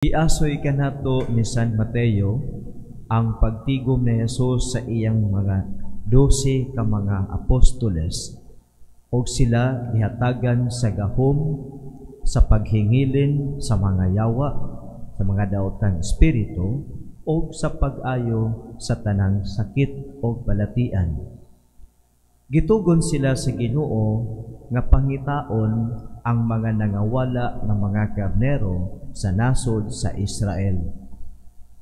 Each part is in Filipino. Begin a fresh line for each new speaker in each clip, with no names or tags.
Iasoy kanato ni San Mateo ang pagtigom ni Jesus sa iyang mga 12 ka mga apostoles og sila gihatagan sa gahom sa paghingilin sa mga yawa, sa mga daotang espiritu o sa pag-ayo sa tanang sakit o balatian. Gitugon sila sa Ginoo nga pangitaon ang mga nangawala ng mga karnero sa nasod sa Israel.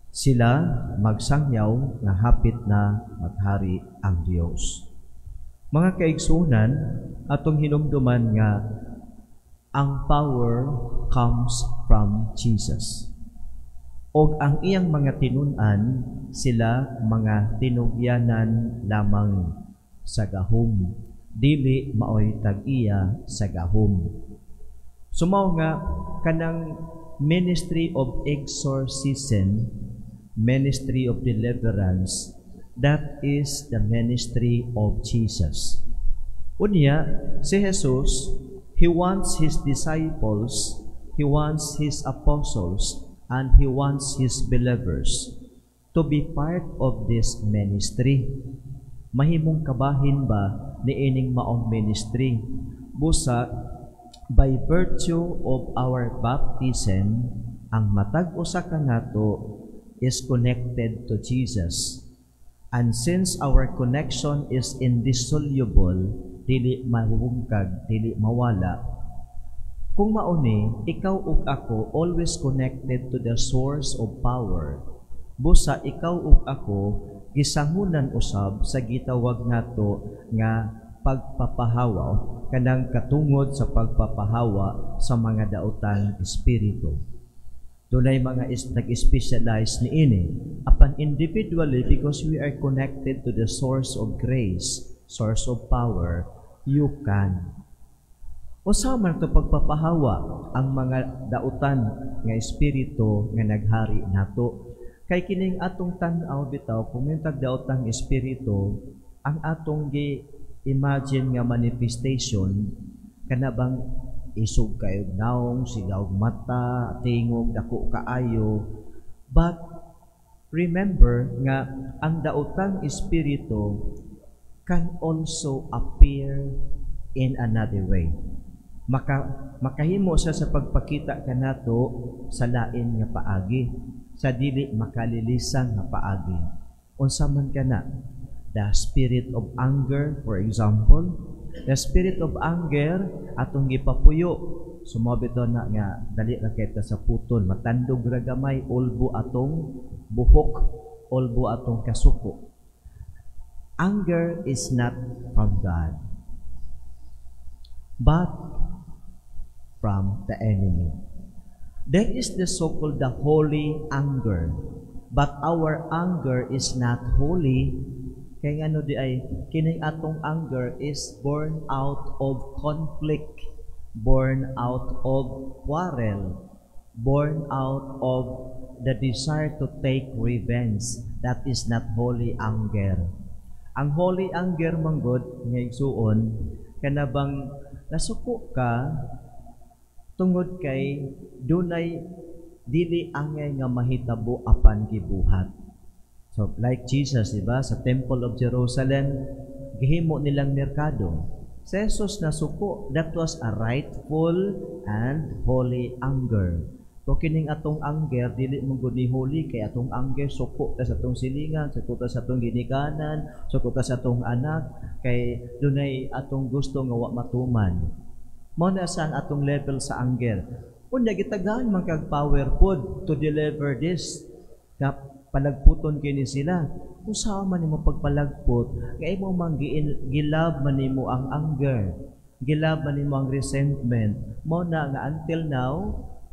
Sila magsangyaw nga hapit na maghari ang Dios. Mga kaigsunan, atong hinumduman nga ang power comes from Jesus. Og ang iyang mga tinun-an, sila mga tinugyanan lamang sa gahom, dili maoy tag-iya sa gahom. Sumaw nga kanang ministry of exorcism, ministry of deliverance, that is the ministry of Jesus. Unya, si Jesus, He wants His disciples, He wants His apostles, and He wants His believers to be part of this ministry. Mahimong kabahin ba ni ining maong ministry? Busa, by virtue of our baptism, ang matag usa kanato is connected to Jesus. And since our connection is indissoluble, dili mahungkag, dili mawala, kung mauni, ikaw ug ako always connected to the source of power. Busa, ikaw ug ako gisangunan usab sa gitawag nato nga pagpapahawa, kanang katungod sa pagpapahawa sa mga daotang espiritu. Dunay mga nag-specialize ni ini apan individually, because we are connected to the source of grace, source of power, you can. Usa man to pagpapahawa ang mga dautan nga espiritu nga naghari nato. Kay kining atong tan-aw bitaw kung tag daotang espiritu, ang atong imagine nga manifestation kanabang isog kayo naong, sigaw mata, tingog, dako kaayo. But remember nga ang daotang espiritu can also appear in another way. Makahimo siya sa pagpakita kanato sa lain nga paagi, sa dili makalilisang nga paagi. Unsa man kana? The spirit of anger, for example, the spirit of anger atong gipapuyo. Sumabito na nga dali ra kay ta sa puton, matandog ra gamay, ulbo atong buhok, ulbo atong kasuko. Anger is not from God, but from the enemy. There is the so-called the holy anger, but our anger is not holy. Kaya ano di ay, kining atong anger is born out of conflict, born out of quarrel, born out of the desire to take revenge. That is not holy anger. Ang holy anger manggod nga igsuon, kanabang nasuko ka tungod kay dunay dili angay nga mahitabo apan gibuhat. So, like Jesus, diba? Sa Temple of Jerusalem, gihimo nilang merkado. Sa Jesus na suko, that was a rightful and holy anger. So, kining atong anger, dili mong guni holy, kay atong anger, suko ta sa atong silingan, suko ta sa atong ginikanan, suko ta sa atong anak, kay dunay atong gusto nga wa matuman. Mao na saan atong level sa anger. Unya, gitagaan man kag power pod to deliver this. Palagputon kini sila. Kung saan man nimo pagpalagpot, nga imo man gilab man nimo ang anger, gilab man nimo ang resentment, mo na nga until now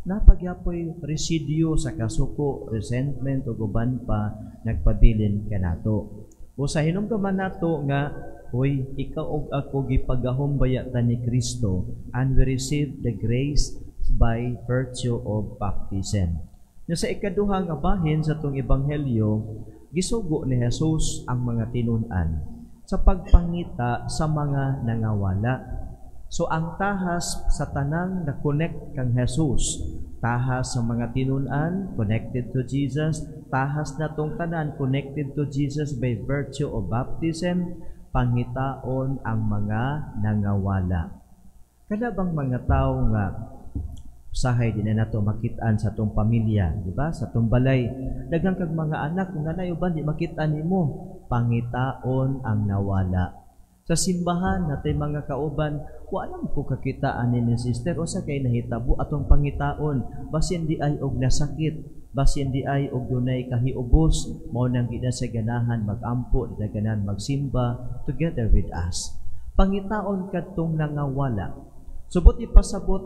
napagyapoy residue sa kasuko, resentment o guban pa nagpabilin kanato. O sa hinumduman nato nga, hoy, ikaw og ako gipagahom bayatan ni Kristo, and we receive the grace by virtue of baptism. Sa ikaduhang abahin sa itong ebanghelyo, gisugo ni Jesus ang mga tinun-an sa pagpangita sa mga nangawala. So ang tahas sa tanang na connect kang Jesus, tahas sa mga tinun-an connected to Jesus, tahas na tong tanan connected to Jesus by virtue of baptism, panghitaon ang mga nangawala. Kada bang mga tao nga usahay din na nato makitaan sa tong pamilya, di ba? Sa tong balay, daghang kag mga anak kung nanay uban di makitaan nimo, panghitaon ang nawala. Sa simbahan natay mga kauban, wala ko kakitaan ni sister o sa kay nahitabo atong pangitaon, basin di ay og nasakit, basin di ay og dunay kahiubos, mao nang ginasaganahan magampo, daghanan magsimba together with us. Pangitaon kadtong nangawala. Subot ipasabot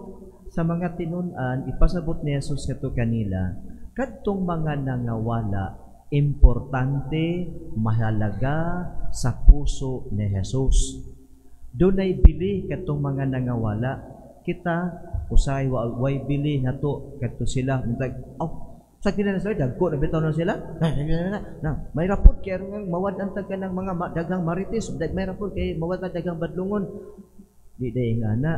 sa mga tinun-an, ipasabot ni Jesus kadto kanila, kadtong mga nangawala importante, mahalaga sa puso ni Jesus. Dunay bili katong mga nangawala, kita usay way bili nato kadto sila mitag sa kinala sila dagko na bitaw na sila na may rapor kay mawad ang taga ng mga dagang marites, may rapor kay mawad ang dagang badlungon, di day nga na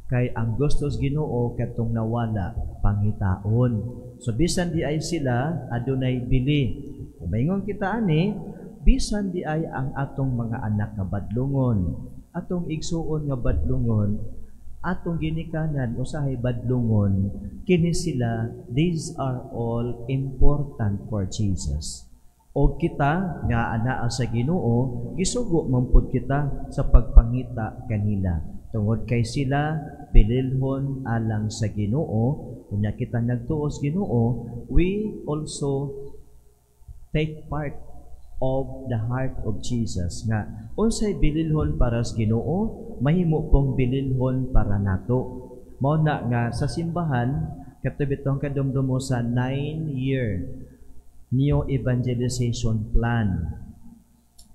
kay ang gustos Ginoo katong nawala panghitaon. So bisan di ay sila adunay bili. Umaingon kita ani, bisan di ay ang atong mga anak nga badlungon, atong igsuon nga badlungon, atong ginikanan usahay badlungon, kini sila, these are all important for Jesus. O kita nga anaa sa Ginoo, gisugo man pud kita sa pagpangita kanila. Tungod kay sila pililhon alang sa Ginoo, unya kita nagtuos Ginoo, we also take part of the heart of Jesus nga unsay bililhon para sa Ginoo, mahimo pong bililhon para nato. Mao na nga sa simbahan katubitong kadumdumo sa 9-year Neo Evangelization Plan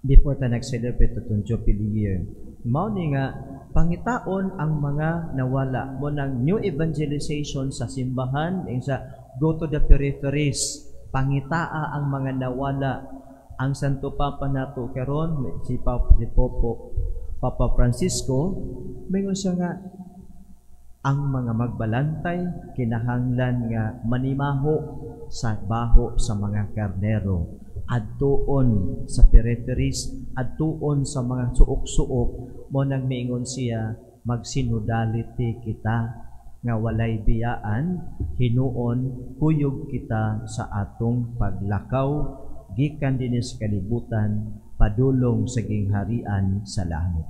before ta nag-celebrate itong Jubilee year. Mao ni nga pangitaon ang mga nawala mo ng new evangelization sa simbahan, sa go to the peripheries, pangitaa ang mga nawala. Ang Santo Papa nato karon si Papa Francisco, mayon siya nga ang mga magbalantay kinahanglan nga manimaho sa baho sa mga kardero, adtuon sa peripheries, adtuon sa mga suok-suok, mo nang miingon siya, magsinodality kita nga walay biyaan, hinuon kuyog kita sa atong paglakaw gikan dinis kalibutan padulong sa gingharian sa langit.